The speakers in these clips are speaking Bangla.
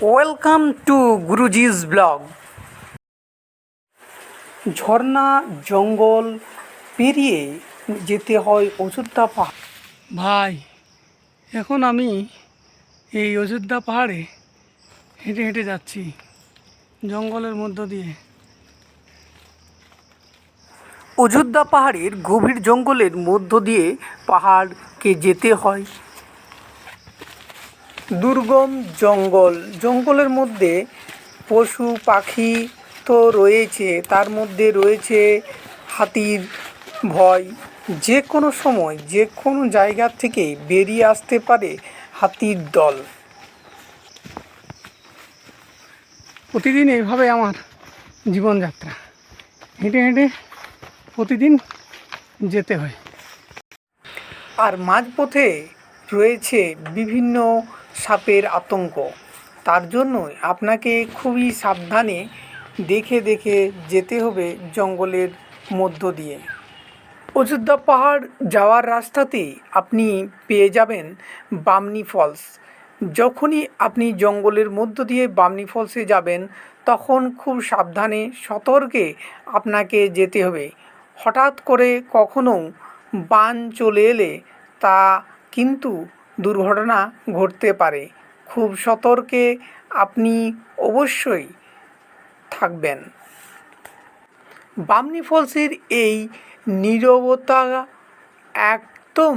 Welcome to Guruji's blog. ঝর্ণা জঙ্গল পেরিয়ে যেতে হয় অযোধ্যা পাহাড়। ভাই, এখন আমি এই অযোধ্যা পাহাড়ে হেঁটে হেঁটে যাচ্ছি জঙ্গলের মধ্য দিয়ে। অযোধ্যা পাহাড়ের গভীর জঙ্গলের মধ্য দিয়ে পাহাড়কে যেতে হয়। দুর্গম জঙ্গলের মধ্যে পশু পাখি তো রয়েছে, তার মধ্যে রয়েছে হাতির ভয়। যে কোনো সময় যে কোনো জায়গা থেকে বেরিয়ে আসতে পারে হাতির দল। প্রতিদিন এইভাবে আমার জীবনযাত্রা, হেঁটে হেঁটে প্রতিদিন যেতে হয়। আর মাঝপথে রয়েছে বিভিন্ন সাপের আতঙ্ক। তার জন্যই আপনাকে খুবই সাবধানে দেখে দেখে যেতে হবে জঙ্গলের মধ্য দিয়ে। অযোধ্যা পাহাড় যাওয়ার রাস্তাতেই আপনি পেয়ে যাবেন বামনি ফলস। যখনই আপনি জঙ্গলের মধ্য দিয়ে বামনি ফলসে যাবেন, তখন খুব সাবধানে সতর্কে আপনাকে যেতে হবে। হঠাৎ করে কখনো বান চলে এলে তা কিন্তু দুর্ঘটনা ঘটতে পারে। খুব সতর্কে আপনি অবশ্যই থাকবেন। বামনি ফলসের এই নীরবতা একদম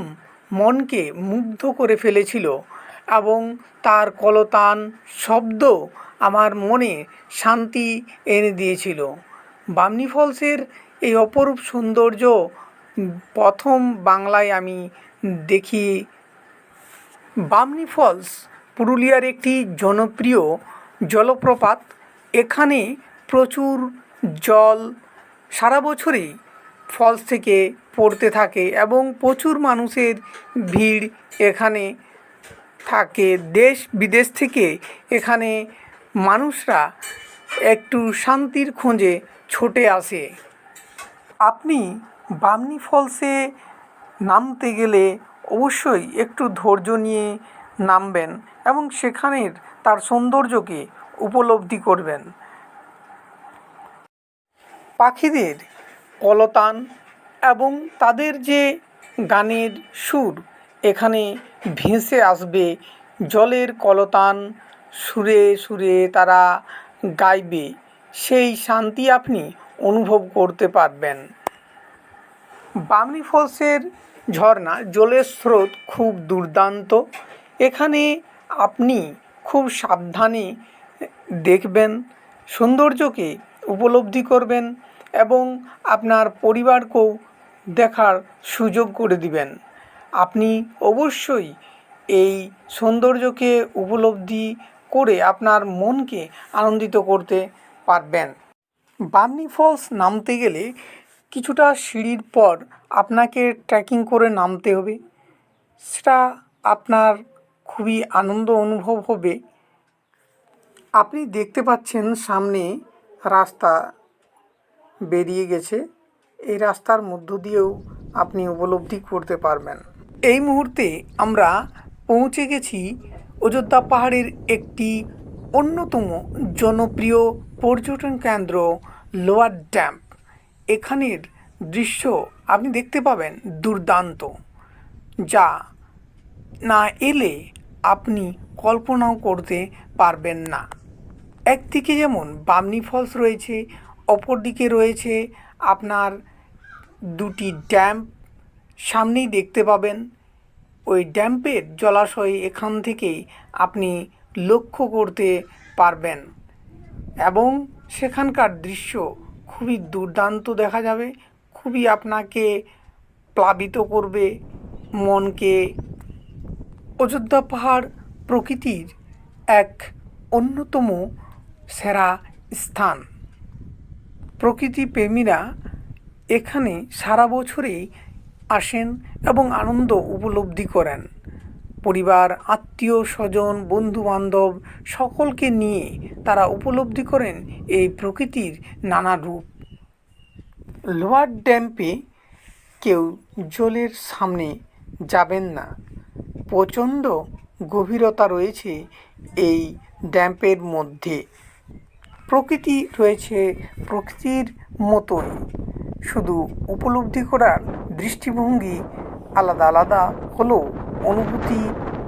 মনকে মুগ্ধ করে ফেলেছিল এবং তার কলতান শব্দ আমার মনে শান্তি এনে দিয়েছিল। বামনি ফলসের এই অপরূপ সৌন্দর্য প্রথম বাংলায় আমি দেখি। বামনি ফলস পুরুলিয়ার একটি জনপ্রিয় জলপ্রপাত। এখানে প্রচুর জল সারা বছরই ফলস থেকে পড়তে থাকে এবং প্রচুর মানুষের ভিড় এখানে থাকে। দেশ বিদেশ থেকে এখানে মানুষরা একটু শান্তির খোঁজে ছুটে আসে। আপনি বামনি ফলসে নামতে গেলে অবশ্যই একটু ধৈর্য নিয়ে নামবেন এবং সেখানের তার সৌন্দর্যকে উপলব্ধি করবেন। পাখিদের কলতান এবং তাদের যে গানের সুর এখানে ভেসে আসবে। জলের কলতান সুরে সুরে তারা গাইবে, সেই শান্তি আপনি অনুভব করতে পারবেন। বামনি ফলসের ঝর্ণা জলের স্রোত খুব দুর্দান্ত। এখানে আপনি খুব সাবধানে দেখবেন, সৌন্দর্যকে উপলব্ধি করবেন এবং আপনার পরিবারকেও দেখার সুযোগ করে দিবেন। আপনি অবশ্যই এই সৌন্দর্যকে উপলব্ধি করে আপনার মনকে আনন্দিত করতে পারবেন। বামনি ফলস নামতে গেলে কিছুটা সিঁড়ির পর আপনাকে ট্রেকিং করে নামতে হবে। সেটা আপনার খুবই আনন্দ অনুভব হবে। আপনি দেখতে পাচ্ছেন সামনে রাস্তা বেরিয়ে গেছে, এই রাস্তার মধ্য দিয়েও আপনি উপলব্ধি করতে পারবেন। এই মুহূর্তে আমরা পৌঁছে গেছি অযোধ্যা পাহাড়ের একটি অন্যতম জনপ্রিয় পর্যটন কেন্দ্র লোয়ার ড্যাম্প। এখানের দৃশ্য আপনি দেখতে পাবেন দুর্দান্ত, যা না এলে আপনি কল্পনাও করতে পারবেন না। একদিকে যেমন বামনি ফলস রয়েছে, অপরদিকে রয়েছে আপনার দুটি ড্যাম্প সামনেই দেখতে পাবেন। ওই ড্যাম্পের জলাশয় এখান থেকেই আপনি লক্ষ্য করতে পারবেন এবং সেখানকার দৃশ্য খুবই দুর্দান্ত দেখা যাবে। খুবই আপনাকে প্লাবিত করবে মনকে। অযোধ্যা পাহাড় প্রকৃতির এক অন্যতম সেরা স্থান। প্রকৃতি প্রেমীরা এখানে সারা বছরেই আসেন এবং আনন্দ উপলব্ধি করেন। পরিবার, আত্মীয় স্বজন, বন্ধুবান্ধব সকলকে নিয়ে তারা উপলব্ধি করেন এই প্রকৃতির নানা রূপ। লোয়ার ড্যাম্পে কেউ জলের সামনে যাবেন না, প্রচণ্ড গভীরতা রয়েছে এই ড্যামের মধ্যে। প্রকৃতি রয়েছে প্রকৃতির মতোই, শুধু উপলব্ধি করার দৃষ্টিভঙ্গি আলাদা আলাদা হলেও অনুভূতি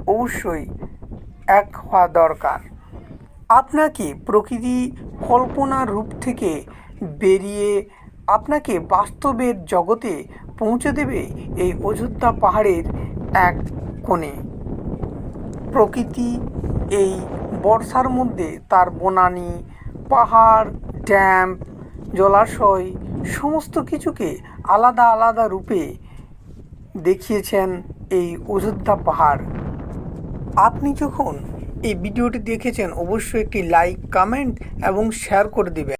অবশ্যই এক হওয়া দরকার। আপনাকে প্রকৃতি কল্পনার রূপ থেকে বেরিয়ে আপনাকে বাস্তবের জগতে পৌঁছে দেবে এই অযোধ্যা পাহাড়ের এক কোণে। প্রকৃতি এই বর্ষার মধ্যে তার বনানী, পাহাড়, ড্যাম, জলাশয় সমস্ত কিছুকে আলাদা আলাদা রূপে দেখিয়েছেন এই অযোধ্যা পাহাড়। আপনি যখন এই ভিডিওটি দেখেছেন অবশ্যই একটি লাইক, কমেন্ট এবং শেয়ার করে দেবেন।